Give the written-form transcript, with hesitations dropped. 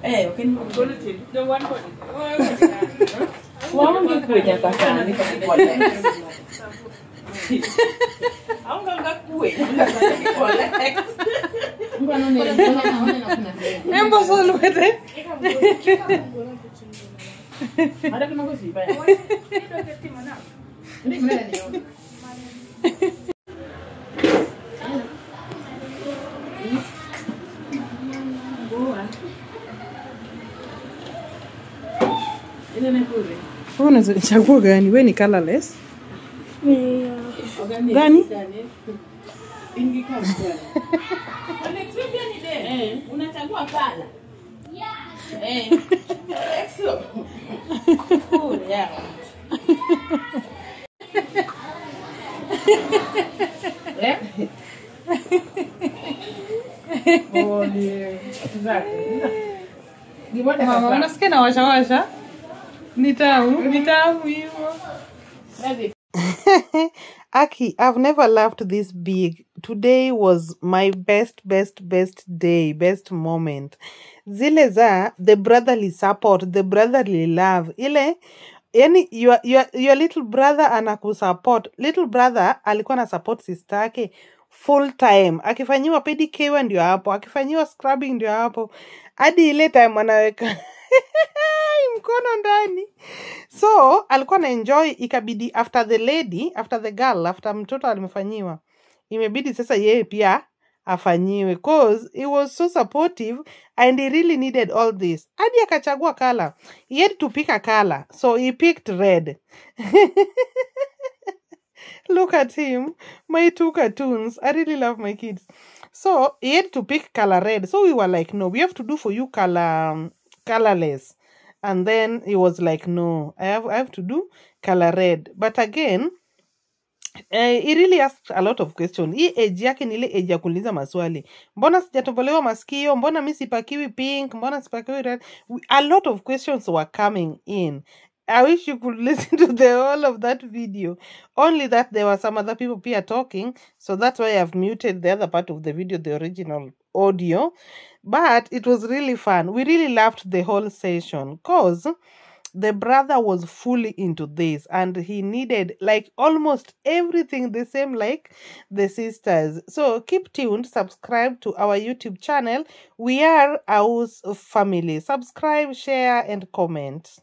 Okay. The one body. Why don't you quit I'm gonna quit. Embo solo wete. Ada kena go sipa. Unachagua gani? Wewe ni colorless? Gani? Ingi kama gani? Unachagua ni de. Unachagua color. Excellent. Cool, yeah. Oh, yeah. Exactly. Mama, unasikia na washa? Ni tamu hivyo. Aki, I've never laughed this big. Today was my best day, best moment. Zile za the brotherly support, the brotherly love. Ile, yani your little brother anakusupport. Little brother alikuwa na support sister yake full time. Akifanyiwa pedicure ndio hapo, akifanyiwa scrubbing ndio hapo. Hadi ile time anaweka mkono ndani. So alikuwa na enjoy, ikabidi after the girl, after mtoto alimfanyiwa, imebidi sasa yeye pia afanyiwe, cause he was so supportive and he really needed all this. Hadi akachagua color. He had to pick a color, so he picked red. Look at him, my two cartoons. I really love my kids. So he had to pick color red. So we were like, no, we have to do for you colorless. And then he was like, no, I have to do color red. But again, he really asked a lot of questions. Hii age yake ni ile age ya kuuliza maswali. Mbona sijatobolewa masikio? Mbona mimi sipakiwi pink? Mbona sipakiwi red? A lot of questions were coming in. I wish you could listen to the whole of that video. Only that there were some other people here talking. So that's why I've muted the other part of the video, the original audio. But it was really fun. We really laughed the whole session because the brother was fully into this and he needed like almost everything the same like the sisters. So keep tuned, subscribe to our YouTube channel. We are House of Family. Subscribe, share and comment.